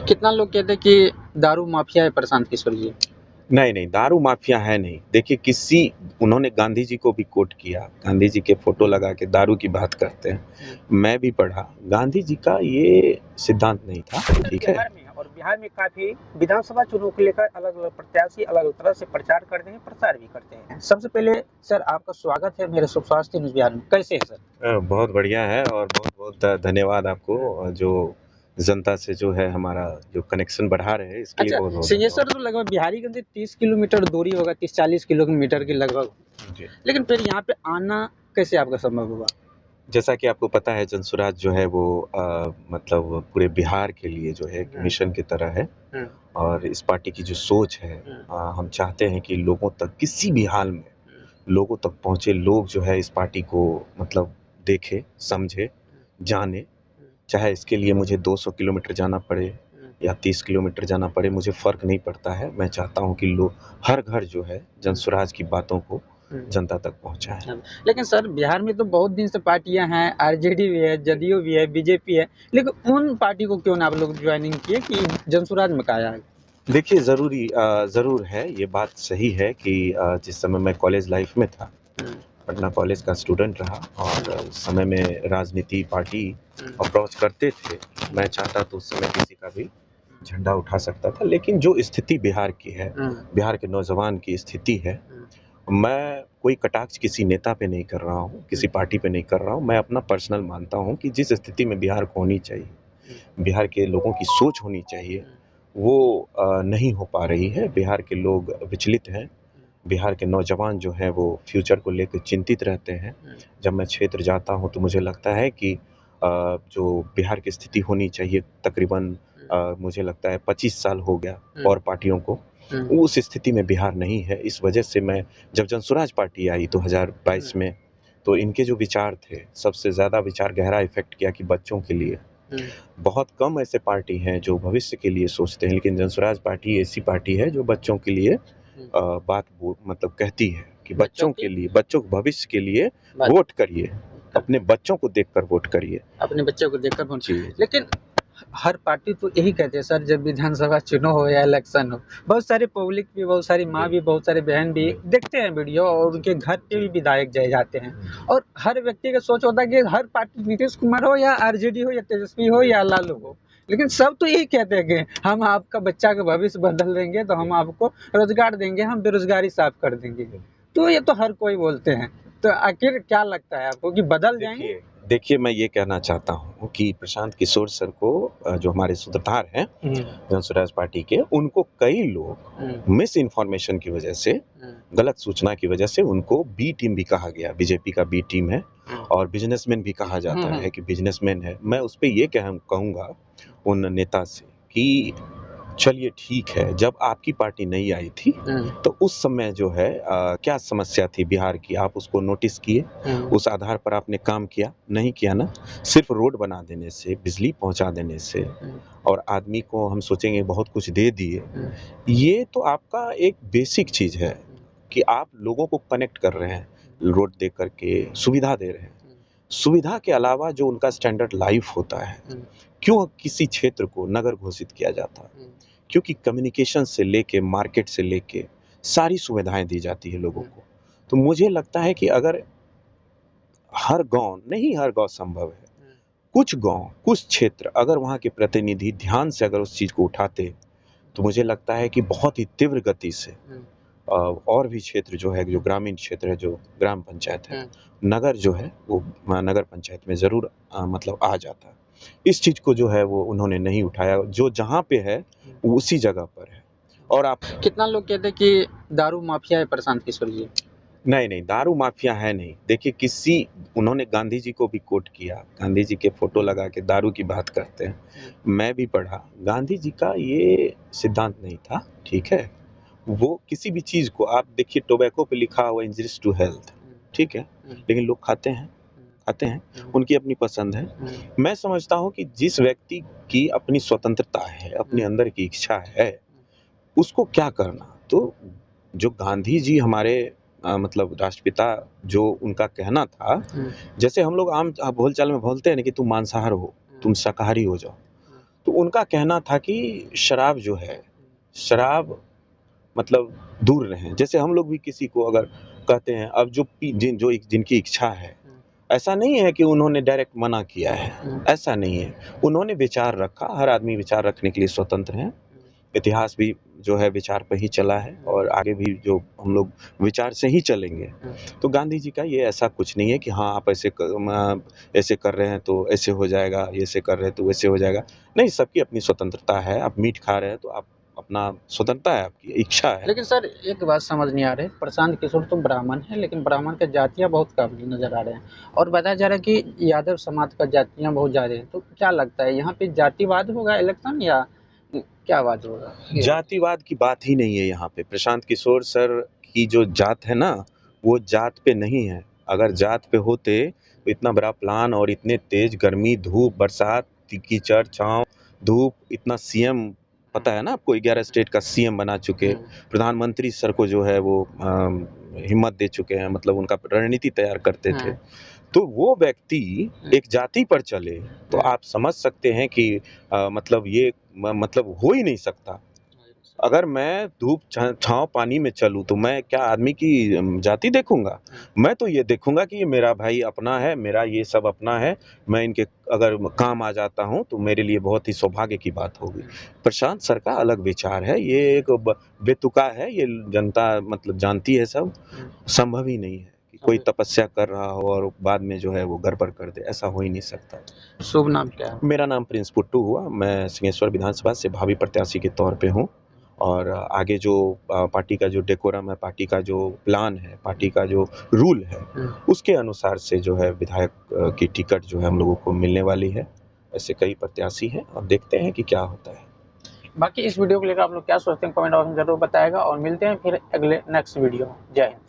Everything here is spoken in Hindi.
कितना लोग कहते हैं कि दारू माफिया है प्रशांत किशोर जी। नहीं नहीं, दारू माफिया है नहीं। देखिए, उन्होंने गांधी जी को भी कोट किया, गांधी जी के फोटो लगा के दारू की बात करते हैं। मैं भी पढ़ा, गांधी जी का ये सिद्धांत नहीं था, ठीक है। बिहार में काफी विधानसभा चुनाव को लेकर अलग अलग प्रत्याशी अलग अलग तरह से प्रचार करते हैं, प्रसार भी करते हैं। सबसे पहले सर आपका स्वागत है मेरे स्वास्थ्य न्यूज बिहार में। कैसे है सर? बहुत बढ़िया है और बहुत बहुत धन्यवाद आपको, जो जनता से जो है हमारा जो कनेक्शन बढ़ा रहे हैं, इसके लिए अच्छा, बहुत बहुत सिंहेश्वर तो लगभग बिहारीगंज से 30 किलोमीटर दूरी होगा, 30-40 किलोमीटर के लगभग। जी। लेकिन फिर यहाँ पे आना कैसे आपका संभव हुआ? जैसा कि आपको पता है, जनसुराज जो है वो मतलब पूरे बिहार के लिए जो है एक मिशन की तरह है। और इस पार्टी की जो सोच है, हम चाहते हैं कि लोगों तक किसी भी हाल में लोगों तक पहुंचे, लोग जो है इस पार्टी को मतलब देखे, समझे, जाने। चाहे इसके लिए मुझे 200 किलोमीटर जाना पड़े या 30 किलोमीटर जाना पड़े, मुझे फ़र्क नहीं पड़ता है। मैं चाहता हूं कि लोग हर घर जो है जनसुराज की बातों को जनता तक पहुंचाएं। लेकिन सर बिहार में तो बहुत दिन से पार्टियां हैं, आरजेडी भी है, जदयू भी है, बीजेपी है, लेकिन उन पार्टी को क्यों ना आप लोग ज्वाइनिंग किए कि जनसुराज में काया है? देखिए, ज़रूर है, ये बात सही है कि जिस समय मैं कॉलेज लाइफ में था, पटना कॉलेज का स्टूडेंट रहा और उस समय में राजनीति पार्टी अप्रोच करते थे। मैं चाहता तो उस समय किसी का भी झंडा उठा सकता था, लेकिन जो स्थिति बिहार की है, बिहार के नौजवान की स्थिति है, मैं कोई कटाक्ष किसी नेता पे नहीं कर रहा हूँ, किसी पार्टी पे नहीं कर रहा हूँ। मैं अपना पर्सनल मानता हूँ कि जिस स्थिति में बिहार को होनी चाहिए, बिहार के लोगों की सोच होनी चाहिए, वो नहीं हो पा रही है। बिहार के लोग विचलित हैं, बिहार के नौजवान जो हैं वो फ्यूचर को लेकर चिंतित रहते हैं। जब मैं क्षेत्र जाता हूँ तो मुझे लगता है कि जो बिहार की स्थिति होनी चाहिए, तकरीबन मुझे लगता है 25 साल हो गया और पार्टियों को, उस स्थिति में बिहार नहीं है। इस वजह से मैं जब जनसुराज पार्टी आई 2022 में, तो इनके जो विचार थे, सबसे ज़्यादा विचार गहरा इफ़ेक्ट किया कि बच्चों के लिए। बहुत कम ऐसे पार्टी हैं जो भविष्य के लिए सोचते हैं, लेकिन जनसुराज पार्टी ऐसी पार्टी है जो बच्चों के लिए मतलब कहती है कि बच्चों के लिए, बच्चों के भविष्य के लिए वोट करिए, अपने बच्चों को देखकर वोट करिए। अपने बच्चों को देखकर वोट। जी। लेकिन हर पार्टी तो यही कहते हैं सर, जब विधानसभा चुनाव हो या इलेक्शन हो, बहुत सारे पब्लिक भी, बहुत सारी माँ भी, बहुत सारे बहन भी देखते हैं वीडियो और उनके घर पे भी विधायक जाए जाते हैं। और हर व्यक्ति का सोच होता है कि हर पार्टी, नीतीश कुमार हो या आरजेडी हो या तेजस्वी हो या लालू हो, लेकिन सब तो यही कहते हैं कि हम आपका बच्चा का भविष्य बदल देंगे, तो हम आपको रोजगार देंगे, हम बेरोजगारी साफ कर देंगे। तो ये तो हर कोई बोलते हैं, तो आखिर क्या लगता है आपको कि बदल जाएंगे? देखिए, मैं ये कहना चाहता हूँ कि प्रशांत किशोर सर को, जो हमारे सूत्रधार हैं जनसुराज पार्टी के, उनको कई लोग मिस इन्फॉर्मेशन की वजह से, गलत सूचना की वजह से उनको बी टीम भी कहा गया। बीजेपी का बी टीम है और बिजनेसमैन भी कहा जाता है कि बिजनेसमैन है। मैं उस पे ये कहूँगा उन नेता से कि चलिए ठीक है, जब आपकी पार्टी नहीं आई थी तो उस समय जो है क्या समस्या थी बिहार की, आप उसको नोटिस किए, उस आधार पर आपने काम किया? नहीं किया ना। सिर्फ रोड बना देने से, बिजली पहुंचा देने से और आदमी को हम सोचेंगे बहुत कुछ दे दिए, ये तो आपका एक बेसिक चीज है कि आप लोगों को कनेक्ट कर रहे हैं, रोड दे करके सुविधा दे रहे हैं। सुविधा के अलावा जो उनका स्टैंडर्ड लाइफ होता है, क्यों किसी क्षेत्र को नगर घोषित किया जाता? क्योंकि कम्युनिकेशन से लेके, मार्केट से लेके सारी सुविधाएं दी जाती है लोगों को। तो मुझे लगता है कि अगर हर गांव संभव है, कुछ गांव, कुछ क्षेत्र, अगर वहाँ के प्रतिनिधि ध्यान से अगर उस चीज को उठाते, तो मुझे लगता है कि बहुत ही तीव्र गति से और भी क्षेत्र जो है, जो ग्रामीण क्षेत्र है, जो ग्राम पंचायत है, नगर जो है वो नगर पंचायत में जरूर मतलब आ जाता है। इस चीज को जो है वो उन्होंने नहीं उठाया, जो जहाँ पे है वो उसी जगह पर है। और आप कितना लोग कहते हैं कि दारू माफिया है प्रशांत किशोर जी। नहीं नहीं, दारू माफिया है नहीं। देखिए, उन्होंने गांधी जी को भी कोट किया, गांधी जी के फोटो लगा के दारू की बात करते हैं। मैं भी पढ़ा, गांधी जी का ये सिद्धांत नहीं था, ठीक है। वो किसी भी चीज को, आप देखिए टोबैको पे लिखा हुआ इंजरीज टू हेल्थ, ठीक है, लेकिन लोग खाते हैं, उनकी अपनी पसंद है। मैं समझता हूँ कि जिस व्यक्ति की अपनी स्वतंत्रता है, अपने अंदर की इच्छा है, उसको क्या करना। तो जो गांधी जी हमारे मतलब राष्ट्रपिता, जो उनका कहना था, जैसे हम लोग आम बोलचाल में बोलते हैं ना कि तुम मांसाहार हो, तुम शाकाहारी हो जाओ, तो उनका कहना था कि शराब जो है, शराब मतलब दूर रहें। जैसे हम लोग भी किसी को अगर कहते हैं, अब जिनकी इच्छा है, ऐसा नहीं है कि उन्होंने डायरेक्ट मना किया है, ऐसा नहीं है। उन्होंने विचार रखा, हर आदमी विचार रखने के लिए स्वतंत्र है। इतिहास भी जो है विचार पे ही चला है और आगे भी जो हम लोग विचार से ही चलेंगे। तो गांधी जी का ये ऐसा कुछ नहीं है कि हाँ आप ऐसे कर रहे हैं तो ऐसे हो जाएगा, ऐसे कर रहे हैं तो वैसे हो जाएगा। नहीं, सबकी अपनी स्वतंत्रता है। आप मीट खा रहे हैं तो आप अपना स्वतंत्रता है, आपकी इच्छा है। लेकिन सर एक बात समझ नहीं आ रही, प्रशांत किशोर तो ब्राह्मण है, लेकिन ब्राह्मण के जातियाँ बहुत कम नजर आ रहे हैं और बताया जा रहा है कि यादव समाज का जातियाँ बहुत ज़्यादा हैं। तो क्या लगता है यहाँ पे जातिवाद होगा इलेक्शन या क्या बात होगा? जातिवाद की बात ही नहीं है यहाँ पे। प्रशांत किशोर सर की जो जात है ना, वो जात पे नहीं है। अगर जात पे होते तो इतना बड़ा प्लान और इतने तेज गर्मी, धूप, बरसात, कीचड़, छाँव, धूप, इतना सीएम पता है ना आपको, 11 स्टेट का सीएम बना चुके, प्रधानमंत्री सर को जो है वो हिम्मत दे चुके हैं, मतलब उनका रणनीति तैयार करते थे। तो वो व्यक्ति एक जाति पर चले तो आप समझ सकते हैं कि मतलब ये मतलब हो ही नहीं सकता। अगर मैं धूप छाँव पानी में चलूँ तो मैं क्या आदमी की जाति देखूंगा? मैं तो ये देखूंगा कि ये मेरा भाई अपना है, मेरा ये सब अपना है। मैं इनके अगर काम आ जाता हूँ तो मेरे लिए बहुत ही सौभाग्य की बात होगी। प्रशांत सर का अलग विचार है, ये एक बेतुका है, ये जनता मतलब जानती है सब। संभव ही नहीं है कि कोई तपस्या कर रहा हो और बाद में जो है वो गड़बड़ कर दे, ऐसा हो ही नहीं सकता। शुभ नाम क्या है? मेरा नाम प्रिंस पुट्टू हुआ। मैं सिंहेश्वर विधानसभा से भावी प्रत्याशी के तौर पे हूँ और आगे जो पार्टी का जो डेकोरम है, पार्टी का जो प्लान है, पार्टी का जो रूल है, उसके अनुसार से जो है विधायक की टिकट जो है हम लोगों को मिलने वाली है। ऐसे कई प्रत्याशी हैं और देखते हैं कि क्या होता है। बाकी इस वीडियो को लेकर आप लोग क्या सोचते हैं कमेंट बॉक्स में जरूर बताएगा और मिलते हैं फिर अगले नेक्स्ट वीडियो में। जय हिंद।